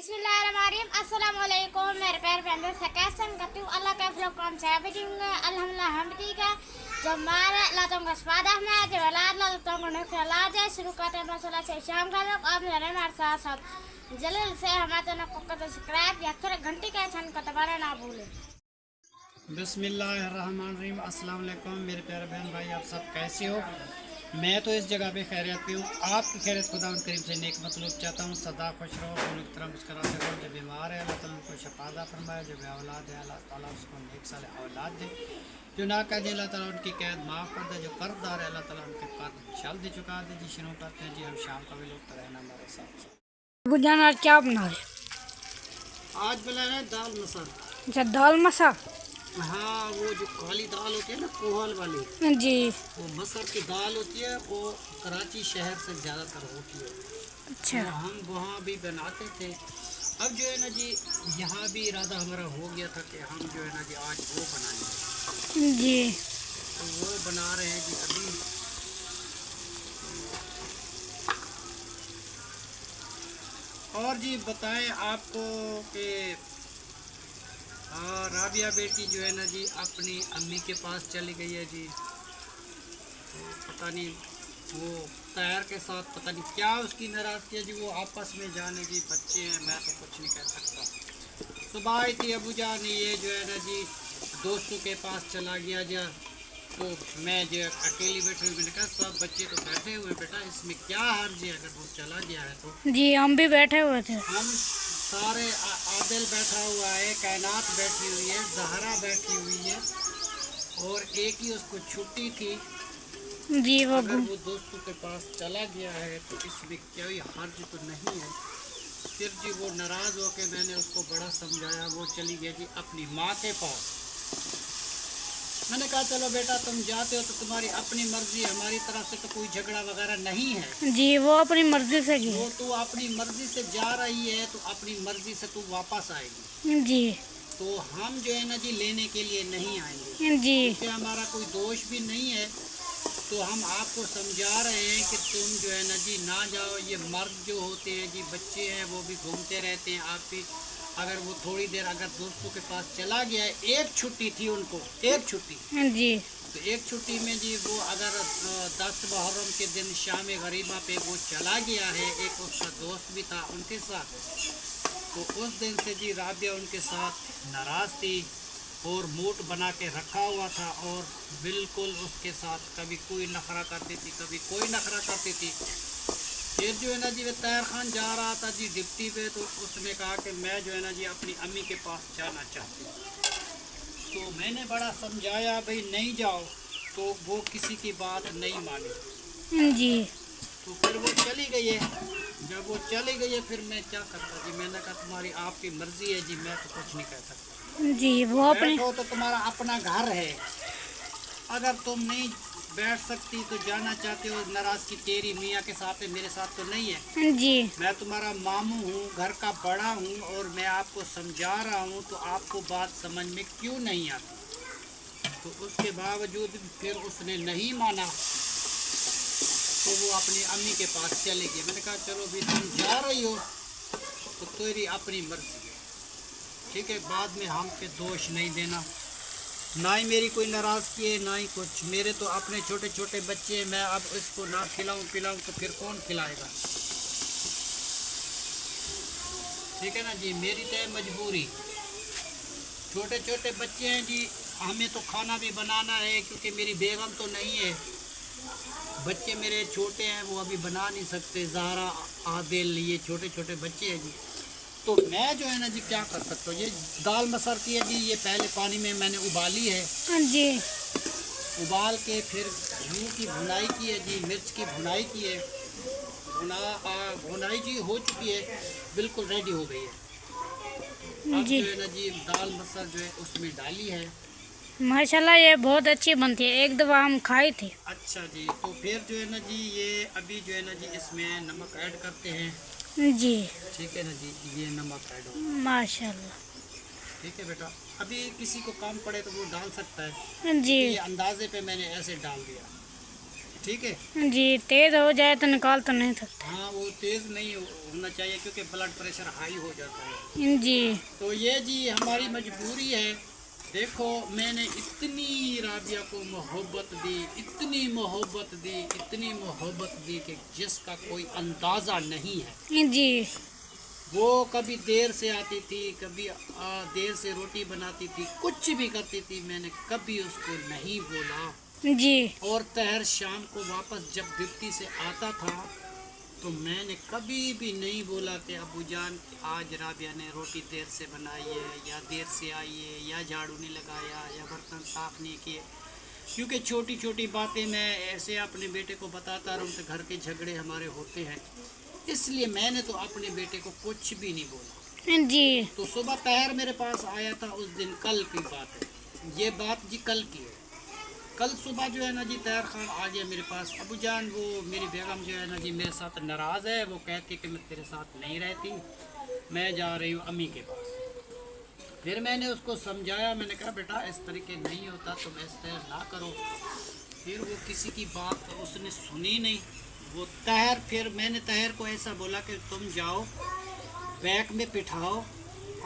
बिस्मिल्लाहिर्रहमानिर्रहीम। अस्सलाम वालेकुम मेरे प्यारे फ्रेंड्स, कैसे हैं करती हूँ अल्लाह का फ्लो कौन सा भी अल्हम्दुलिल्लाह हम ठीक है। जब मारे लातों का स्वाद है जब लातों को नखला जाए शुरू करते हैं मसाला से शाम का लोग आप मेरे हमारे साथ साथ जल्द से हमारे चैनल को सब्सक्राइब या फिर घंटी का निशान को दबाना ना भूलें। बिस्मिल्लाहिर्रहमानिर्रहीम। अस्सलाम वालेकुम मेरे प्यारे बहन भाई, आप सब कैसे हो? मैं तो इस जगह पे खैरियत पे हूँ। आपकी खैरियत खुदा उन करीम से नेक मतलब चाहता हूँ। सदा खुश रहो, पूरी तरह मुस्कुराते रहो। जब बीमार है अल्लाह ताला उनको शफादा फरमाए, जब औलाद है अल्लाह ताला उसको नेक साल औलाद दे, जो ना कर दे अल्लाह ताला उनकी कैद माफ़ कर दे, जो कर्जदार है अल्लाह ताला उनके कर्ज जल्दी चुका दे। जी शुरू करते हैं जी, हम शाम का भी लोग रहना हमारे साथ। बुझाना आज क्या बना रहे? आज बना है दाल मसाला। अच्छा, दाल मसा। हाँ, वो जो काली दाल होती है ना, कोहल वाली, जी। वो मसर की दाल होती है, वो कराची शहर से ज़्यादातर होती है। अच्छा। तो हम वहाँ भी बनाते थे। अब जो है ना जी, यहाँ भी इरादा हमारा हो गया था कि हम जो है ना जी आज वो बनाएंगे। जी। तो वो बना रहे हैं जी अभी। और जी बताएं आपको कि राबिया बेटी जो है ना जी अपनी अम्मी के पास चली गई है जी। तो पता नहीं वो तैयार के साथ पता नहीं क्या उसकी नाराज़गी है जी, वो आपस में जाने जी, बच्चे हैं, मैं तो कुछ नहीं कह सकता। सुबह आई थी अबू जान, ये जो है ना जी दोस्तों के पास चला गया जा, तो मैं जो अकेली बैठी हुई, मैंने कहा सब बच्चे तो बैठे हुए बेटा, इसमें क्या हर्ज है अगर वो चला गया है तो। जी, हम भी बैठे हुए थे। हम सारे आदिल बैठा हुआ है, कायनात बैठी हुई है, जहरा बैठी हुई है, और एक ही उसको छुट्टी थी जी। अगर वो दोस्तों के पास चला गया है तो इसमें कोई हर्ज तो नहीं है। फिर जी वो नाराज़ होकर मैंने उसको बड़ा समझाया, वो चली गई जी अपनी माँ के पास। मैंने कहा चलो बेटा तुम जाते हो तो तुम्हारी अपनी मर्जी, हमारी तरफ से तो कोई झगड़ा वगैरह नहीं है। जी, वो अपनी मर्जी से गई। वो तू अपनी मर्जी से जा रही है तो अपनी मर्जी से तू वापस आएगी। जी। तो हम जो है ना जी लेने के लिए नहीं आएंगे जी। क्योंकि हमारा कोई दोष भी नहीं है। तो हम आपको समझा रहे हैं कि तुम जो है ना जी ना जाओ। ये मर्द जो होते हैं जी, बच्चे हैं, वो भी घूमते रहते हैं। आप भी अगर वो थोड़ी देर अगर दोस्तों के पास चला गया है, एक छुट्टी थी उनको, एक छुट्टी जी। तो एक छुट्टी में जी वो अगर 10 मुहर्रम के दिन शाम गरीबा पे वो चला गया है, एक उसका दोस्त भी था उनके साथ, तो उस दिन से जी राबिया उनके साथ नाराज़ थी और मूड बना के रखा हुआ था, और बिल्कुल उसके साथ कभी कोई नखरा करती थी, कभी कोई नखरा करती थी। फिर जो है ना जी तैयार खान जा रहा था जी डिप्टी पे, तो उसने कहा कि मैं जो है ना जी अपनी अम्मी के पास जाना चाहती हूँ। तो मैंने बड़ा समझाया भाई नहीं जाओ, तो वो किसी की बात नहीं मानी जी। तो फिर वो चली गई है। जब वो चली गई है फिर मैं क्या करता जी, मैंने कहा तुम्हारी आपकी मर्जी है जी, मैं तो कुछ नहीं कह सकता। जी, वो अपने बैठो तो तुम्हारा अपना घर है, अगर तुम नहीं बैठ सकती तो जाना चाहते हो, नाराज़गी तेरी मियाँ के साथ है, मेरे साथ तो नहीं है। जी। मैं तुम्हारा मामू हूँ, घर का बड़ा हूँ, और मैं आपको समझा रहा हूँ, तो आपको बात समझ में क्यों नहीं आती? तो उसके बावजूद फिर उसने नहीं माना, तो वो अपनी अम्मी के पास चले गए। मैंने कहा चलो भी तुम जा रही हो तो तेरी अपनी मर्जी है, ठीक है, बाद में हम पे दोष नहीं देना। ना ही मेरी कोई नाराज़गी है ना ही कुछ, मेरे तो अपने छोटे छोटे बच्चे हैं, मैं अब इसको ना खिलाऊं पिलाऊं तो फिर कौन खिलाएगा? ठीक है ना जी, मेरी तो है मजबूरी। छोटे छोटे बच्चे हैं जी, हमें तो खाना भी बनाना है क्योंकि मेरी बेगम तो नहीं है, बच्चे मेरे छोटे हैं, वो अभी बना नहीं सकते। ज़हरा आदिल ये छोटे छोटे बच्चे हैं जी, तो मैं जो है ना जी क्या कर सकता हूँ। ये दाल मसर की है जी, ये पहले पानी में मैंने उबाली है जी। उबाल के फिर घी की भुनाई की है जी, मिर्च की भुनाई की है, भुनाई जी हो चुकी है, बिल्कुल रेडी हो गई है। अब जी। जो है ना जी दाल मसर जो है उसमें डाली है। माशाल्लाह, ये बहुत अच्छी बनती है, एक दफ़ा हम खाई थी। अच्छा जी, तो फिर जो है ना जी ये अभी जो है ना जी इसमें नमक ऐड करते हैं। जी। ठीक है ना जी, ये नमक ऐड हो। माशाल्लाह। ठीक है बेटा, अभी किसी को काम पड़े तो वो डाल सकता है। जी। ये अंदाजे पे मैंने ऐसे डाल दिया। ठीक है। जी, तेज हो जाए तो निकाल तो नहीं सकते। हाँ, वो तेज़ नहीं होना चाहिए क्योंकि ब्लड प्रेशर हाई हो जाता है। जी तो ये जी हमारी मजबूरी है। देखो, मैंने इतनी राबिया को मोहब्बत दी, इतनी मोहब्बत दी, इतनी मोहब्बत दी कि जिसका कोई अंदाज़ा नहीं है। जी वो कभी देर से आती थी, कभी देर से रोटी बनाती थी, कुछ भी करती थी, मैंने कभी उसको नहीं बोला। जी और तहर शाम को वापस जब ड्यूटी से आता था तो मैंने कभी भी नहीं बोला कि अबू जान आज राबिया ने रोटी देर से बनाई है, या देर से आई है, या झाड़ू नहीं लगाया, या बर्तन साफ़ नहीं किए। क्योंकि छोटी छोटी बातें मैं ऐसे अपने बेटे को बताता रहूँ तो घर के झगड़े हमारे होते हैं, इसलिए मैंने तो अपने बेटे को कुछ भी नहीं बोला। जी तो सुबह तहर मेरे पास आया था उस दिन, कल की बात है, ये बात जी कल की है। कल सुबह जो है ना जी तैयार खान आ गया मेरे पास। अबू जान, वो मेरी बेगम जो है ना जी मेरे साथ नाराज़ है, वो कहती कि मैं तेरे साथ नहीं रहती, मैं जा रही हूँ अम्मी के पास। फिर मैंने उसको समझाया, मैंने कहा बेटा इस तरीके नहीं होता, तुम इस तरह ना करो। फिर वो किसी की बात उसने सुनी नहीं। वो तहर, फिर मैंने तहर को ऐसा बोला कि तुम जाओ बैग में बिठाओ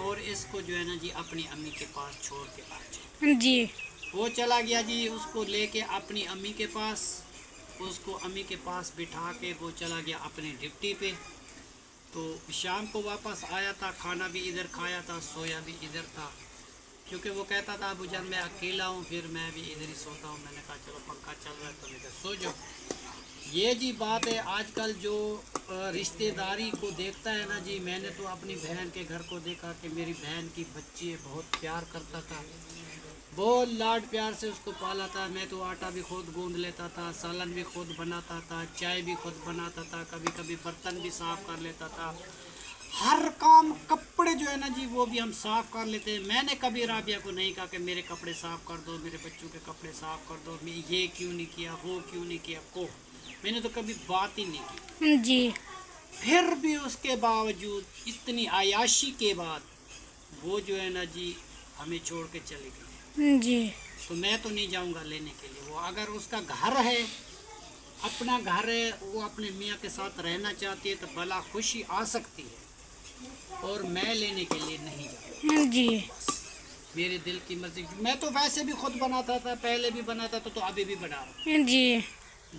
और इसको जो है ना जी अपनी अम्मी के पास छोड़ के आ जाए। जी वो चला गया जी उसको लेके अपनी अम्मी के पास। उसको अम्मी के पास बिठा के वो चला गया अपनी ड्यूटी पे। तो शाम को वापस आया था, खाना भी इधर खाया था, सोया भी इधर था, क्योंकि वो कहता था अबू जान मैं अकेला हूँ, फिर मैं भी इधर ही सोता हूँ। मैंने कहा चलो पंखा चल रहा है तो इधर सो जाओ। ये जी बात है, आजकल जो रिश्तेदारी को देखता है ना जी, मैंने तो अपनी बहन के घर को देखा कि मेरी बहन की बच्ची है, बहुत प्यार करता था, बहुत लाड प्यार से उसको पाला था। मैं तो आटा भी खुद गूंद लेता था, सालन भी खुद बनाता था, चाय भी खुद बनाता था, कभी कभी बर्तन भी साफ़ कर लेता था, हर काम। कपड़े जो है ना जी वो भी हम साफ़ कर लेते हैं। मैंने कभी राबिया को नहीं कहा कि मेरे कपड़े साफ़ कर दो, मेरे बच्चों के कपड़े साफ़ कर दो, मैं ये क्यों नहीं किया, वो क्यों नहीं किया, को मैंने तो कभी बात ही नहीं की। जी फिर भी उसके बावजूद, इतनी आयाशी के बाद, वो जो है ना जी हमें छोड़ के चली गई। जी तो मैं तो नहीं जाऊंगा लेने के लिए। वो अगर उसका घर है, अपना घर है, वो अपने मियाँ के साथ रहना चाहती है तो भला खुशी आ सकती है, और मैं लेने के लिए नहीं जाऊँगा। जी मेरे दिल की मर्जी। मैं तो वैसे भी खुद बनाता था, पहले भी बनाता था, तो अभी भी बना रहा हूँ। जी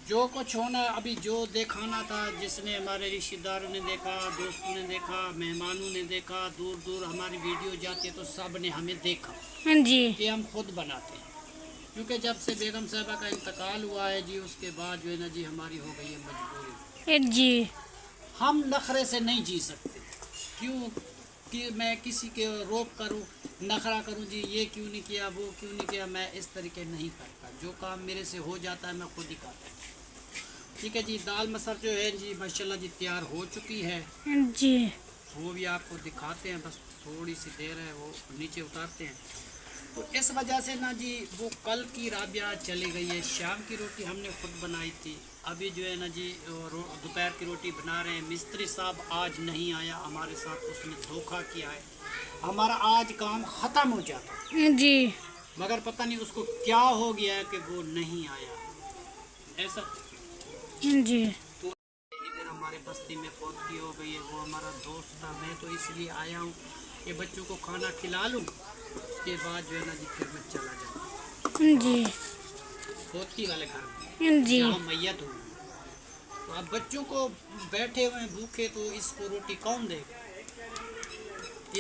जो कुछ होना अभी, जो दिखाना था, जिसने हमारे रिश्तेदारों ने देखा, दोस्तों ने देखा, मेहमानों ने देखा, दूर दूर हमारी वीडियो जाती है तो सब ने हमें देखा जी कि हम खुद बनाते हैं। क्योंकि जब से बेगम साहबा का इंतकाल हुआ है जी, उसके बाद जो है ना जी हमारी हो गई है मजबूरी। जी हम नखरे से नहीं जी सकते। क्यों कि मैं किसी के रोक करूं, नखरा करूं जी, ये क्यों नहीं किया, वो क्यों नहीं किया, मैं इस तरीके नहीं करता। जो काम मेरे से हो जाता है मैं खुद ही करता हूँ। ठीक है जी। दाल मसर जो है जी माशाल्लाह जी तैयार हो चुकी है। जी वो भी आपको दिखाते हैं, बस थोड़ी सी देर है, वो नीचे उतारते हैं। तो इस वजह से ना जी वो कल की राबिया चली गई है। शाम की रोटी हमने खुद बनाई थी, अभी जो है ना जी दोपहर की रोटी बना रहे हैं। मिस्त्री साहब आज नहीं आया हमारे साथ, उसने धोखा किया है। हमारा आज काम ख़त्म हो जाता, जी मगर पता नहीं उसको क्या हो गया है कि वो नहीं आया ऐसा। जी तो इधर हमारे बस्ती में फौतगी हो गई है, वो हमारा दोस्त था। मैं तो इसलिए आया हूँ कि बच्चों को खाना खिला लूँ, उसके बाद जो है ना जी फिर मैं चला जाऊँ जी फौतगी वाले घर में जी जहाँ मैयत हुई। तो अब बच्चों को बैठे हुए हैं भूखे, तो इसको रोटी कौन देगा?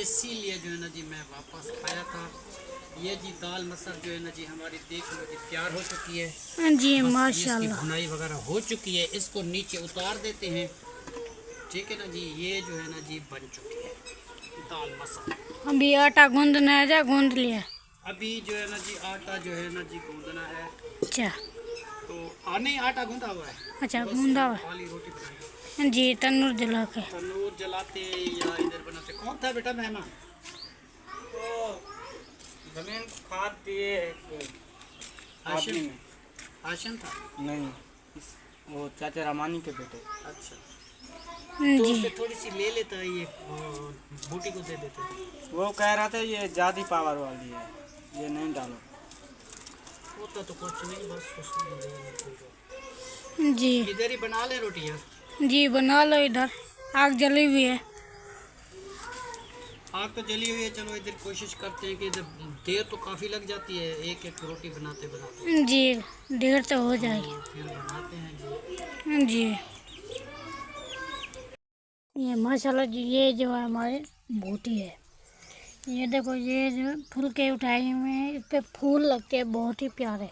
इसीलिए जो है ना जी मैं वापस आया था। ये जी दाल मसर जो है ना जी हमारी देख लो जी तैयार हो चुकी है जी बस। माशाल्लाह। इसकी भुनाई वगैरह हो चुकी है, इसको नीचे उतार देते हैं। ठीक है ना जी, ये जो है ना जी बन चुकी है दाल मसर। अभी आटा गूंदना है, जा गूंद लिया। अभी जो है ना जी आटा जो है ना जी गूंदना है। अच्छा तो नहीं, आटा गूंदा हुआ है, अच्छा बस गूंदा हुआ खाली रोटी बनाई। जी, तंदूर जला के। तंदूर जलाते या इधर बनाते। कौन था बेटा मेहमान? जमीन खाद दिए आदमी में। आशन था? नहीं, वो चाचा रामानी के बेटे। अच्छा, तो जी उससे थोड़ी सी ले लेता है, ये बूटी को दे देते। वो कह रहा था ये ज़्यादा पावर वाली है, ये नहीं डालो। होता तो कुछ नहीं, बस उसमें जी इधर ही बना ले रोटियाँ। जी बना लो, इधर आग जली हुई है। आग तो जली हुई है, चलो इधर कोशिश करते हैं कि इधर देर तो काफ़ी लग जाती है एक एक रोटी बनाते बनाते। जी देर तो हो जाएगी। तो फिर बनाते हैं जी। जी ये माशाल्लाह जी, ये जो है हमारे बोटी है। ये देखो, ये जो फुलके उठाए हुए हैं, इस पे फूल लगते हैं बहुत ही प्यारे।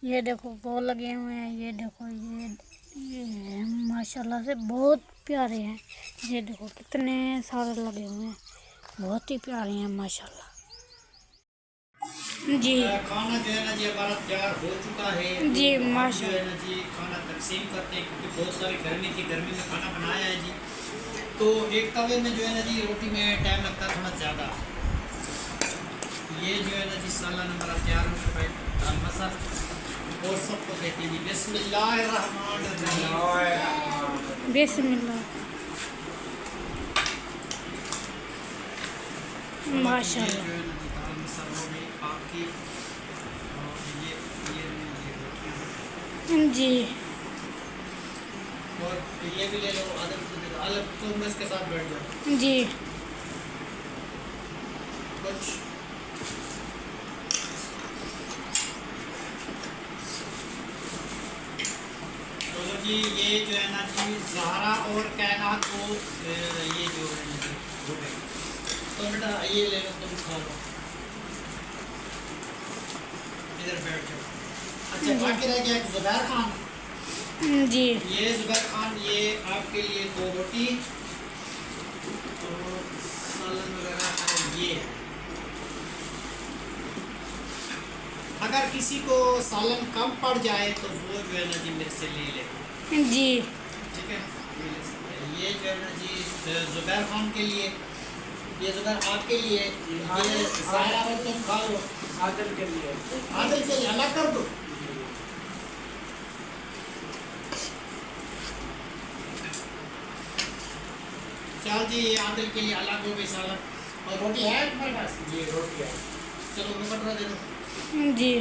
ये देखो वो लगे हुए हैं, ये देखो ये माशाल्लाह से बहुत प्यारे हैं। ये देखो कितने सारे लगे हुए हैं, बहुत ही प्यारे हैं माशाल्लाह। जी खाना जो है ना जी हमारा तैयार हो चुका है। जी, तो हम जो माशाल्लाह। है ना जी खाना तकसीम करते हैं, क्योंकि बहुत सारी गर्मी थी, गर्मी में खाना बनाया है जी। तो एक तवे में जो है ना जी रोटी में टाइम लगता है थोड़ा ज़्यादा। ये जो है ना जी सालन हमारा तैयार हो चुका है, दाल मसर, और सबको कहते हैं जी बिस्मिल्लाहिर्रहमानिर्रहीम। बिस्मिल्लाह ये माशाल्लाह। जो है ना जी दाल मसर हो गई आपकी, और ये रोटियाँ, जी और ये भी ले लो अलग, तुम इसके साथ बैठ जाओ जी कुछ। चलो जी, ये जो है ना जी ज़हरा और कायनात को ये जो है ना जी हो गई। तो बेटा ये ले लो, तुम खा लो, इधर बैठ जाओ। अच्छा बाकी रह गया ज़ुबैर खान। जी ये ज़ुबैर खान, ये आपके लिए 2 रोटी और सालन वगैरह, और ये है। अगर किसी को सालन कम पड़ जाए तो वो जो है ना जी मेरे से ले ले, जी ठीक है। ये जो है ना जी ज़ुबैर खान के लिए, ये ज़ुबैर आपके लिए, ये ज़ाहिरा और तुम खा लो। आदल के लिए आदिल के लिए अलग कर दो। चल जी, ये आदिल के लिए अलग हो गई सालन। और रोटी है तुम्हारे पास? जी रोटी है। चलो बटरा दे दो। जी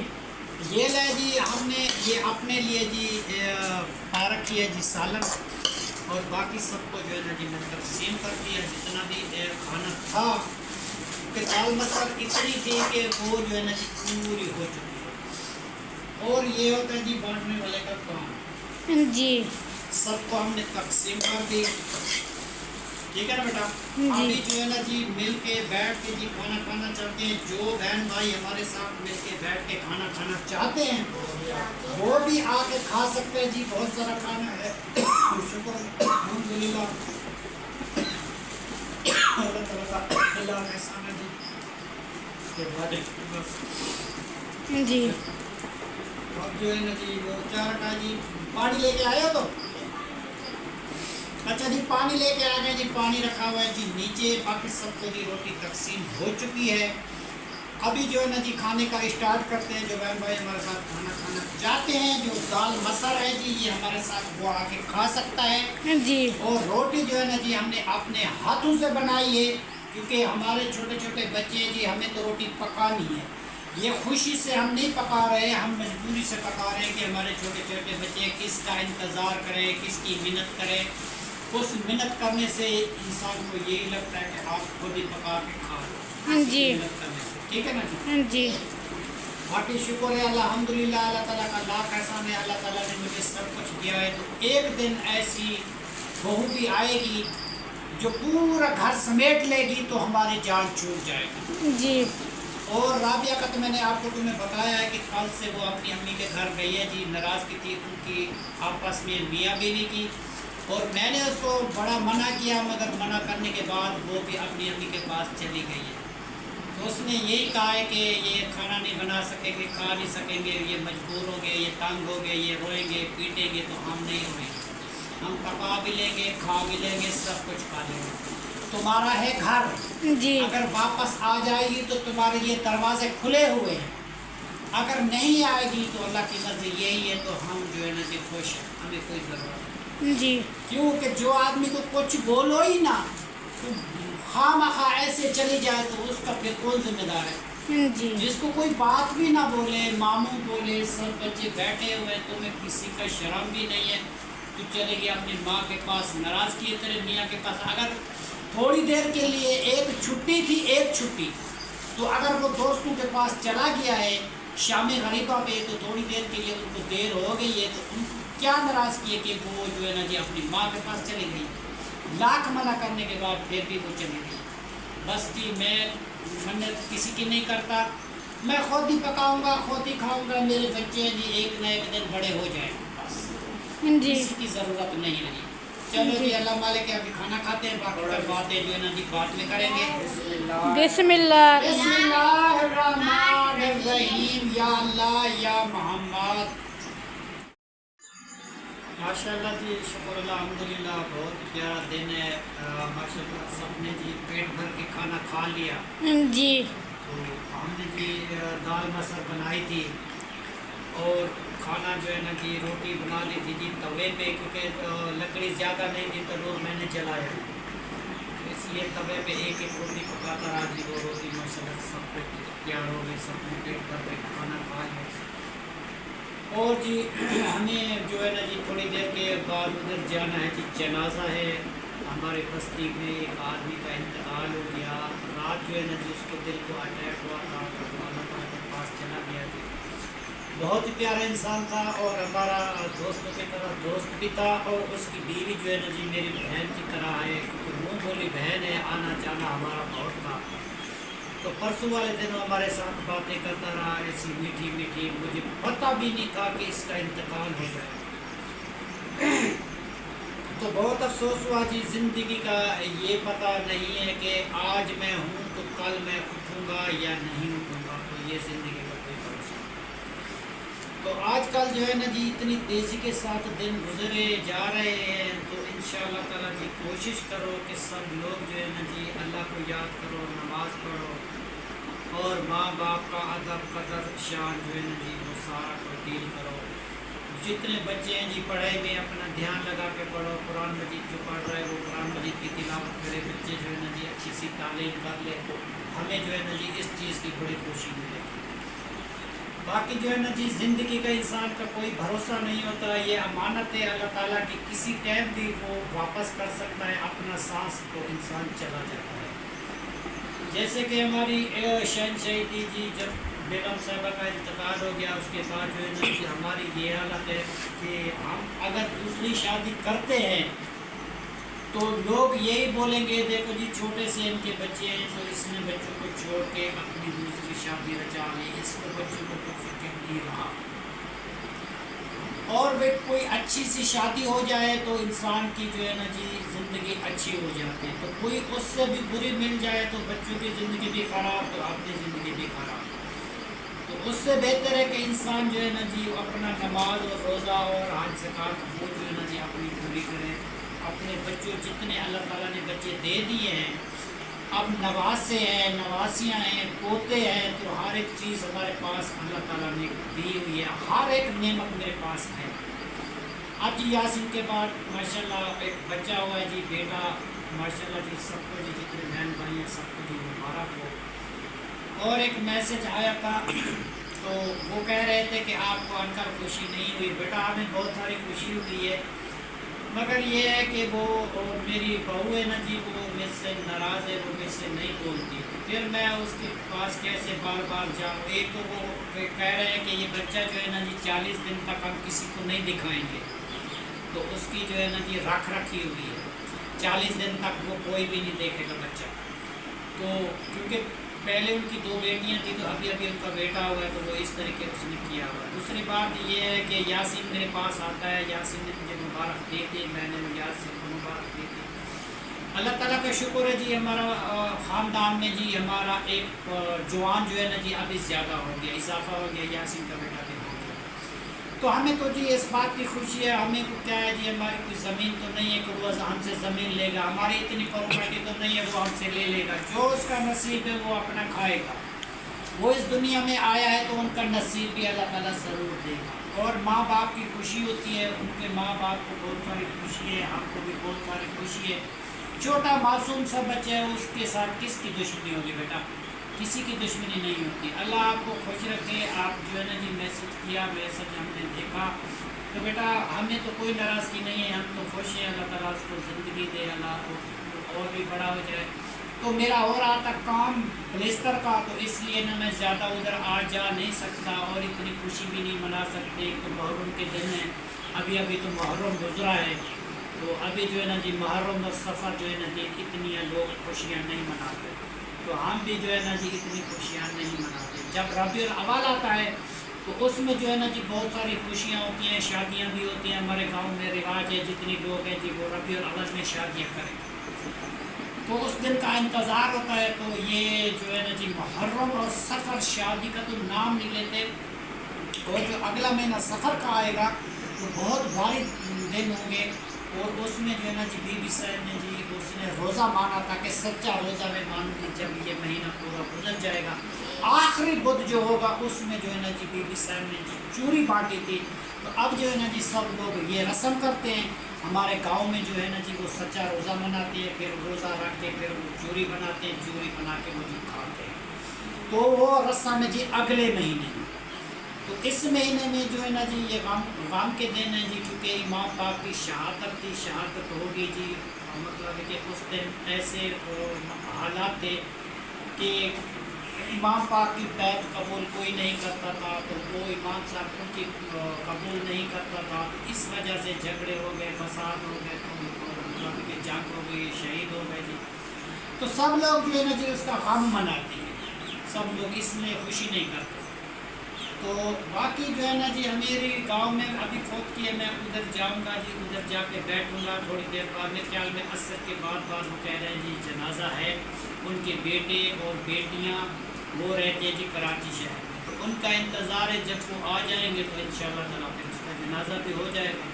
ये ले जी, हमने ये अपने लिए जी पारक किया जी सालन, और बाकी सबको जो है ना जी मैंने तकसीम कर दिया जितना भी खाना था। कि दाल मसर इतनी थी कि वो जो है ना जी पूरी हो चुकी है। और ये होता है जी बांटने वाले का काम। जी सबको हमने तकसीम कर दी, ठीक है ना बेटा। अभी जो है ना जी मिल के बैठ के जी खाना खाना चाहते हैं, जो बहन भाई हमारे साथ मिल के बैठ के खाना खाना चाहते हैं वो भी आके खा सकते हैं जी। बहुत सारा खाना है, शुक्र अल्हम्दुलिल्लाह, अल्लाह ताला का अल्लाह का एहसान है जी। उसके बाद बस जी अब जो है ना जी वो क्या रखा है जी, पानी लेके आए हो तो? अच्छा जी पानी लेके आ गए जी, पानी रखा हुआ है जी नीचे। बाकी सबको जी रोटी तकसीम हो चुकी है। अभी जो है ना जी खाने का स्टार्ट करते हैं। जो बहन भाई हमारे साथ खाना खाना चाहते हैं, जो दाल मसर है जी ये हमारे साथ वो आके खा सकता है जी और रोटी जो है ना जी हमने अपने हाथों से बनाई है, क्योंकि हमारे छोटे छोटे बच्चे हैं जी, हमें तो रोटी पकानी है। ये खुशी से हम नहीं पका रहे हैं, हम मजबूरी से पका रहे हैं कि हमारे छोटे छोटे बच्चे किसका इंतज़ार करें, किसकी मिन्नत करें। उस मिन्नत करने से इंसान को यही लगता है कि आप खुद ही पका के खा लो जी मिन्नत करने से, ठीक है ना जी। जी बाकी शुक्र है अल्हम्दुलिल्लाह, अल्लाह ताला का लाख एहसान है। अल्लाह ताला ने मुझे सब कुछ दिया है। तो एक दिन ऐसी बहू भी आएगी जो पूरा घर समेट लेगी तो हमारी जान छूट जाएगी। जी और राबिया का तो मैंने आपको तुम्हें बताया है कि कल से वो अपनी अम्मी के घर गई है जी। नाराज़गी थी उनकी आपस में मियाँ बीवी की, और मैंने उसको बड़ा मना किया, मगर मना करने के बाद वो भी अपनी अम्मी के पास चली गई है। तो उसने यही कहा है कि ये खाना नहीं बना सकेंगे, खा नहीं सकेंगे, ये मजबूर होंगे, ये तंग होंगे, ये रोएंगे पीटेंगे। तो हम नहीं रोएंगे, हम पका भी लेंगे, खा भी लेंगे, सब कुछ खा लेंगे। तुम्हारा है घर, जी अगर वापस आ जाएगी तो तुम्हारे लिए दरवाजे खुले हुए हैं। अगर नहीं आएगी तो अल्लाह की मर्जी यही है, तो हम जो है ना जी खुश हैं, हमें कोई ज़रूरत नहीं। जी क्योंकि जो आदमी को कुछ बोलो ही ना, तो खामखा ऐसे चली जाए तो उसका फिर कौन जिम्मेदार है? जी جس کو کوئی بات بھی نہ بولے، ماموں بولے، سب بچے بیٹھے ہوئے، تمہیں کسی کا شرم بھی نہیں ہے، تو چلے گئے اپنی ماں کے پاس، ناراض کیے تیرے میاں کے پاس. اگر تھوڑی دیر کے لیے ایک چھٹی تھی، ایک چھٹی، تو اگر وہ دوستوں کے پاس چلا گیا ہے شام غریبہ پہ، تو تھوڑی دیر کے لیے ان کو دیر ہو گئی ہے، تو ان کیا ناراض کیے کہ وہ جو ہے نا جی اپنی ماں کے پاس چلی گئی. لاکھ منع کرنے کے بعد پھر بھی وہ چلی گئی. بس جی میں منت کسی کی نہیں کرتا، میں خود ہی پکاؤں گا، خود ہی کھاؤں گا، میرے بچے جی ایک نہ ایک دن بڑے ہو جائیں گے، بس جی کسی کی ضرورت نہیں رہی. چلو جی اللہ مالک ہے، ابھی کھانا کھاتے ہیں، باقی کا باتیں جو ہے نا جی بعد میں کریں گے. بسم اللہ. بسم اللہ الرحمن الرحیم. یا اللہ یا محمد. ماشاء اللہ جی، شکر اللہ، الحمدللہ، بہت پیارا دن ہے. ماشاء اللہ سب نے جی پیٹ بھر کے کھانا کھا لیا. جی تو ہم نے جی دال مسر بنائی تھی، اور کھانا جو ہے نا جی روٹی بنا لی تھی جی توے پہ، کیونکہ لکڑی زیادہ نہیں تھی تو روز میں نے جلایا، تو اس لیے توے پہ ایک ایک روٹی پکاتا رہا جی. وہ روٹی ماشاء اللہ سب کو تیار ہو گئی، سب نے پیٹ بھر کے کھانا کھا لیا. اور جی ہمیں جو ہے نا جی تھوڑی دیر کے بعد ادھر جانا ہے جی. جنازہ ہے ہمارے بستی میں، ایک آدمی کا انتقال ہو گیا. رات جو ہے نا جی اس کو دل کو اٹیک ہوا تھا، تو اللہ تعالیٰ کے پاس چلا گیا جی. بہت ہی پیارا انسان تھا، اور ہمارا دوستوں کی طرح دوست بھی تھا، اور اس کی بیوی جو ہے نا جی میری بہن کی طرح ہے، کیونکہ منہ بولی بہن ہے، آنا جانا ہمارا بہت تھا. تو پرسوں والے دن ہمارے ساتھ باتیں کرتا رہا، ایسی میٹھی میٹھی. مجھے پتہ بھی نہیں تھا کہ اس کا انتقال ہو گیا. تو بہت افسوس ہوا جی. زندگی کا یہ پتہ نہیں ہے کہ آج میں ہوں تو کل میں اٹھوں گا یا نہیں اٹھوں گا، تو یہ زندگی کا کوئی بھروسہ نہیں. تو آج کل جو ہے نا جی اتنی تیزی کے ساتھ دن گزرے جا رہے ہیں، تو انشاءاللہ تعالیٰ جی کوشش کرو کہ سب لوگ جو ہے نا جی اللہ کو یاد کرو، نماز پڑھو، اور ماں باپ کا ادب قدر شان جو ہے نا جی وہ سارا تبدیل کرو. جتنے بچے ہیں جی پڑھائی میں اپنا دھیان لگا کے پڑھو. قرآن مجید جو پڑھ رہا ہے وہ قرآن مجید کی تلاوت کرے. بچے جو ہے نا جی اچھی سی تعلیم کر لے، ہمیں جو ہے نا جی اس چیز کی بڑی خوشی ملے گی. باقی جو ہے نا جی زندگی کا انسان کا کوئی بھروسہ نہیں ہوتا، یہ امانت ہے اللہ تعالیٰ کی، کسی ٹائم بھی وہ واپس کر سکتا ہے. اپنا سانس کو انسان چلا جاتا ہے. جیسے کہ ہماری شہنشاہی تھی جی، جب بیگم صاحبہ کا انتقال ہو گیا، اس کے بعد جو ہے نا جی ہماری یہ حالت ہے کہ ہم اگر دوسری شادی کرتے ہیں تو لوگ یہی بولیں گے دیکھو جی چھوٹے سے ان کے بچے ہیں، تو اس نے بچوں کو چھوڑ کے اپنی دوسری شادی رچا لی، اس کو بچوں کو کچھ فکر نہیں رہا. اور وہ کوئی اچھی سی شادی ہو جائے تو انسان کی جو ہے نا جی زندگی اچھی ہو جاتی ہے. تو کوئی اس سے بھی بری مل جائے تو بچوں کی زندگی بھی خراب، تو اپنی زندگی بھی خراب. تو اس سے بہتر ہے کہ انسان جو ہے نا جی اپنا نماز اور روزہ اور حج زکوٰۃ وہ جو ہے نا جی اپنی پوری کرے. اپنے بچوں جتنے اللہ تعالیٰ نے بچے دے دیے ہیں، اب نواسے ہیں، نواسیاں ہیں، پوتے ہیں، تو ہر ایک چیز ہمارے پاس اللہ تعالیٰ نے دی ہوئی ہے، ہر ایک نعمت میرے پاس ہے. اب جی یاسین کے بعد ماشاءاللہ ایک بچہ ہوا ہے جی، بیٹا. ماشاءاللہ جی سب کو جی جتنے بہن بھائی ہیں سب کو جی مبارک ہو. اور ایک میسج آیا تھا، تو وہ کہہ رہے تھے کہ آپ کو ان کر خوشی نہیں ہوئی. بیٹا ہمیں بہت ساری خوشی ہوئی ہے، مگر یہ ہے کہ وہ میری بہو ہے نا جی وہ مجھ سے ناراض ہے، وہ مجھ سے نہیں بولتی. پھر میں اس کے پاس کیسے بار بار جاؤں. ایک تو وہ کہہ رہے ہیں کہ یہ بچہ جو ہے نا جی 40 دن تک ہم کسی کو نہیں دکھائیں گے، تو اس کی جو ہے نا جی رکھ رکھی ہوئی ہے. 40 دن تک وہ کوئی بھی نہیں دیکھے گا بچہ. تو کیونکہ پہلے ان کی 2 بیٹیاں تھیں، تو ابھی ان کا بیٹا ہوا ہے، تو وہ اس طریقے اس نے کیا ہوا ہے. دوسری بات یہ ہے کہ یاسین میرے پاس آتا ہے، یاسین نے مجھے مبارک دی تھی، میں نے یاسین کو مبارک دی تھی. اللہ تعالیٰ کا شکر ہے جی، ہمارا خاندان میں جی ہمارا ایک جوان جو ہے نا جی ابھی زیادہ ہو گیا، اضافہ ہو گیا، یاسین کا بیٹا بھی ہو گیا. تو ہمیں تو جی اس بات کی خوشی ہے. ہمیں کو کیا ہے جی، ہماری کوئی زمین تو نہیں ہے کہ وہ ہم سے زمین لے گا، ہماری اتنی پراپرٹی تو نہیں ہے وہ ہم سے لے لے گا. جو اس کا نصیب ہے وہ اپنا کھائے گا. وہ اس دنیا میں آیا ہے تو ان کا نصیب بھی اللہ تعالیٰ ضرور دے گا. اور ماں باپ کی خوشی ہوتی ہے، ان کے ماں باپ کو بہت ساری خوشی ہے، ہم کو بھی بہت ساری خوشی ہے. چھوٹا معصوم سا بچہ ہے، اس کے ساتھ کس کی دشمنی ہوگی بیٹا؟ کسی کی دشمنی نہیں ہوتی. اللہ آپ کو خوش رکھے. آپ جو ہے نا جی میسج کیا, میسج ہم نے دیکھا, تو بیٹا ہمیں تو کوئی ناراضگی نہیں ہے, ہم تو خوش ہیں. اللہ تعالیٰ اس کو زندگی دے, اللہ کو اور بھی بڑا ہو جائے. تو میرا اور آتا کام پلستر کا, تو اس لیے نا میں زیادہ ادھر آ جا نہیں سکتا اور اتنی خوشی بھی نہیں منا سکتے. تو محرم کے دن ہیں, ابھی تو محرم گزرا ہے, تو ابھی جو ہے نا جی محرم اور سفر جو ہے نا جی اتنی لوگ خوشیاں نہیں مناتے. تو ہم بھی جو ہے نا جی اتنی خوشیاں نہیں مناتے. جب ربیع الاول آتا ہے تو اس میں جو ہے نا جی بہت ساری خوشیاں ہوتی ہیں, شادیاں بھی ہوتی ہیں. ہمارے گاؤں میں رواج ہے جتنی لوگ ہیں جی وہ ربیع الاول میں شادیاں کریں, تو اس دن کا انتظار ہوتا ہے. تو یہ جو ہے نا جی محرم اور سفر, شادی کا تو نام نہیں لیتے. اور جو اگلا مہینہ سفر کا آئے گا تو بہت بھاری دن ہوں گے, اور اس میں جو ہے نا جی بی بی صاحب نے جی اس نے روزہ مانا تھا کہ سچا روزہ میں مانوں گی جب یہ مہینہ پورا گزر جائے گا. آخری بدھ جو ہوگا اس میں جو ہے نا جی بی بی صاحب نے جی چوری بانٹی تھی. تو اب جو ہے نا جی سب لوگ یہ رسم کرتے ہیں. ہمارے گاؤں میں جو ہے نا جی وہ سچا روزہ مناتے ہیں, پھر روزہ رکھ کے پھر وہ چوری بناتے ہیں, چوری بنا کے وہ جی کھاتے ہیں. تو وہ رسم ہے جی اگلے مہینے میں. تو اس مہینے میں جو ہے نا جی یہ غم کے دن ہیں جی, کیونکہ امام پاک کی شہادت تھی, شہادت ہوگی جی. مطلب ہے کہ اس دن ایسے حالات تھے کہ امام پاک کی بیعت قبول کوئی نہیں کرتا تھا, تو وہ امام صاحب ان کی قبول نہیں کرتا تھا. اس وجہ سے جھگڑے ہو گئے, فساد ہو گئے, تو مطلب کہ جنگ ہو گئی, شہید ہو گئے جی. تو سب لوگ جو ہے نا جی اس کا غم مناتے ہیں, سب لوگ اس میں خوشی نہیں کرتے. تو باقی جو ہے نا جی ہمارے گاؤں میں ابھی فوت کیے, میں ادھر جاؤں گا جی, ادھر جا کے بیٹھوں گا تھوڑی دیر بعد. میرے خیال میں عصر کے بعد وہ کہہ رہے ہیں جی جنازہ ہے. ان کے بیٹے اور بیٹیاں وہ رہتے ہیں جی کراچی شہر میں, تو ان کا انتظار ہے. جب وہ آ جائیں گے تو انشاءاللہ تعالیٰ پھر اس کا جنازہ بھی ہو جائے گا.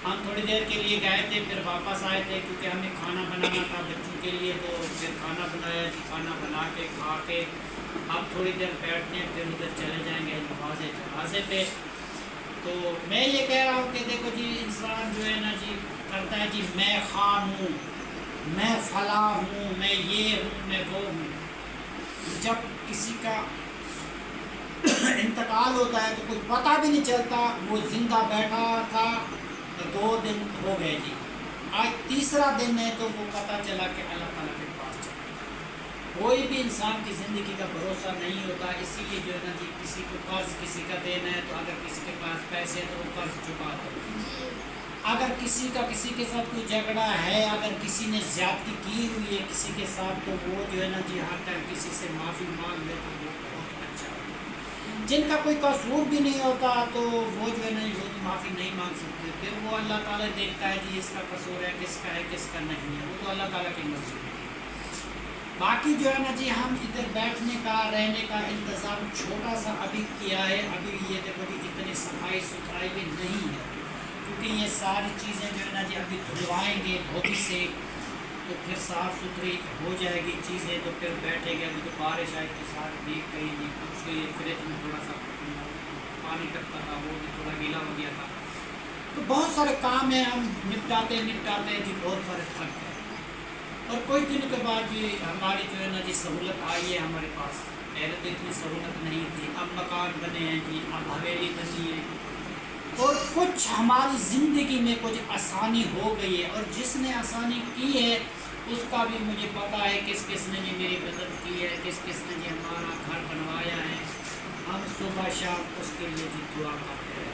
ہم تھوڑی دیر کے لیے گئے تھے, پھر واپس آئے تھے کیونکہ ہمیں کھانا بنانا تھا بچوں کے لیے. تو پھر کھانا بنایا جی, کھانا بنا کے کھا کے اب تھوڑی دیر بیٹھتے ہیں, پھر ادھر چلے جائیں گے نماز جنازے پہ. تو میں یہ کہہ رہا ہوں کہ دیکھو جی انسان جو ہے نا جی کرتا ہے جی میں خان ہوں, میں فلاں ہوں, میں یہ ہوں, میں وہ ہوں. جب کسی کا انتقال ہوتا ہے تو کچھ پتہ بھی نہیں چلتا. وہ زندہ بیٹھا تھا 2 دن ہو گئے جی, آج تیسرا دن ہے, تو وہ پتہ چلا کہ اللہ تعالیٰ کے پاس چلا. کوئی بھی انسان کی زندگی کا بھروسہ نہیں ہوتا. اسی لیے جو ہے نا جی کسی کو قرض کسی کا دینا ہے, تو اگر کسی کے پاس پیسے تو وہ قرض چکا دو. اگر کسی کا کسی کے ساتھ کوئی جھگڑا ہے, اگر کسی نے زیادتی کی ہوئی ہے کسی کے ساتھ, تو وہ جو ہے نا جی ہر ٹائم کسی سے معافی مانگ لے تو وہ بہت اچھا ہوتا ہے. جن کا کوئی قصور بھی نہیں ہوتا تو وہ جو ہے نا وہ تو معافی نہیں مانگ سکتے. پھر وہ اللہ تعالیٰ دیکھتا ہے جی اس کا قصور ہے کس کا ہے کس کا نہیں ہے, وہ تو اللہ تعالیٰ کی مرضی ہوتی ہے. باقی جو ہے نا جی ہم ادھر بیٹھنے کا رہنے کا انتظام چھوٹا سا ابھی کیا ہے. ابھی یہ دیکھو جی اتنی صفائی ستھرائی بھی نہیں ہے, کیونکہ یہ ساری چیزیں جو ہے نا جی ابھی دھلوائیں گے دھوبی سے, تو پھر صاف ستھری ہو جائے گی چیزیں, تو پھر بیٹھیں گے. ابھی تو بارش آئی تو ساتھ بھیگ گئی جی, کچھ یہ فریج میں تھوڑا سا پانی ٹپکا تھا وہ بھی تھوڑا گیلا ہو گیا تھا. تو بہت سارے کام ہیں, ہم نپٹاتے جی بہت سارے تھک گئے. اور کچھ دن کے بعد جی ہماری جو ہے نا جی سہولت آئی ہے ہمارے پاس. پہلے تو اتنی سہولت نہیں تھی, اب مکان بنے ہیں جی, اب حویلی بنی ہے, اور کچھ ہماری زندگی میں کچھ آسانی ہو گئی ہے. اور جس نے آسانی کی ہے اس کا بھی مجھے پتہ ہے کس کس نے جی میری مدد کی ہے, کس کس نے جی ہمارا گھر بنوایا ہے. ہم صبح شام اس کے لیے جی دعا کرتے ہیں.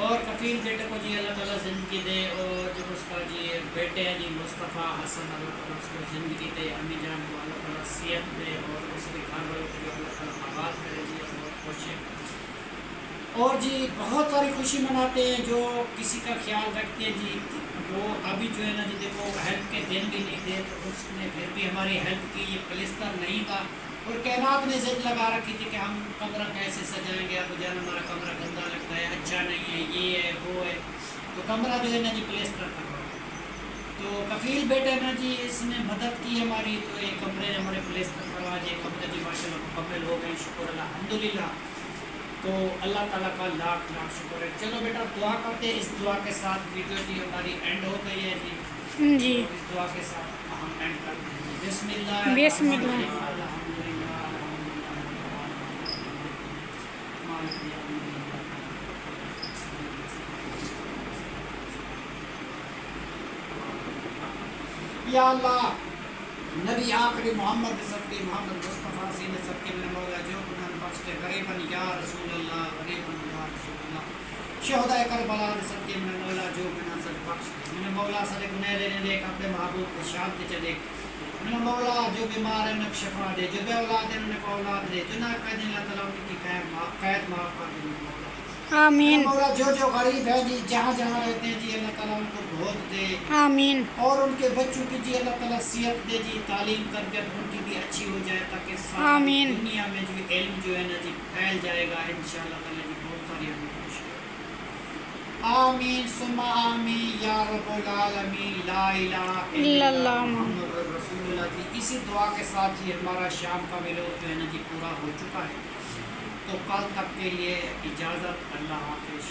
اور کفیل بیٹے کو جی اللہ تعالیٰ زندگی دے, اور جو اس کا جی بیٹے ہیں جی مصطفیٰ حسن, اللہ تعالیٰ اس کو زندگی دے. امی جان کو اللہ تعالیٰ صحت دے, اور اس کے گھر والوں کو جو اللہ تعالیٰ آباد کرے جی, بہت خوش ہے. اور جی بہت ساری خوشی مناتے ہیں جو کسی کا خیال رکھتے ہیں جی. وہ ابھی جو ہے نا جی دیکھو ہیلپ کے دن بھی نہیں تھے, تو اس نے پھر بھی ہماری ہیلپ کی. یہ پلستر نہیں تھا, اور کائنات نے ضد لگا رکھی تھی کہ ہم کمرہ کیسے سجائیں گے, اب جان ہمارا کمرہ گندا لگتا ہے, اچھا نہیں ہے, یہ ہے وہ ہے. تو کمرہ جو ہے نا جی پلستر کروا. تو کفیل بیٹے نا جی اس نے مدد کی ہماری, تو ایک کمرے ہمارے پلستر کروا دیے. کمرے جی ماشاء اللہ مکمل ہو گئے, شکر الحمدللہ. تو اللہ تعالیٰ کا لاکھ لاکھ شکر ہے. چلو بیٹا دعا کرتے ہیں. اس دعا کے ساتھ ویڈیو جی ہماری اینڈ ہو گئی ہے جی. جی اس دعا کے ساتھ ہم اینڈ کرتے ہیں. بسم اللہ بسم اللہ. الرحمن الرحیم. یا اللہ نبی آخری محمد صدقے محمد مصطفیٰ سینے صدقے میں مولا جو گناہ بخش دے غریباً یا رسول اللہ غریباً یا رسول اللہ شہدائے کربلا صدقے میں مولا جو گناہ سب بخش دے میں مولا سارے گناہ لینے دے اپنے محبوب کو شاد دے چلے میں مولا جو بیمار ہیں انہیں شفا دے جو بے اولاد ہیں انہیں کو اولاد دے جو نہ قید اللہ تعالیٰ ان کی قید معاف کر دے مولا آمین مولا جو جو غریب ہے جی جہاں جہاں رہتے ہیں جی اللہ تعالیٰ ان کو بہت دے آمین اور ان کے بچوں کی جی اللہ تعالیٰ صحت دے جی تعلیم تربیت ان کی بھی اچھی ہو جائے تاکہ ساری آمین دنیا میں جو علم جو ہے نا جی پھیل جائے گا انشاءاللہ تعالیٰ جی بہت ساری ہمیں خوش آمین ثم آمین یا رب العالمین لا الہ الا اللہ محمد رسول اللہ جی اسی دعا کے ساتھ جی ہمارا شام کا ویلوگ جو ہے نا جی پورا ہو چکا ہے تو کل تک کے لیے اجازت اللہ حافظ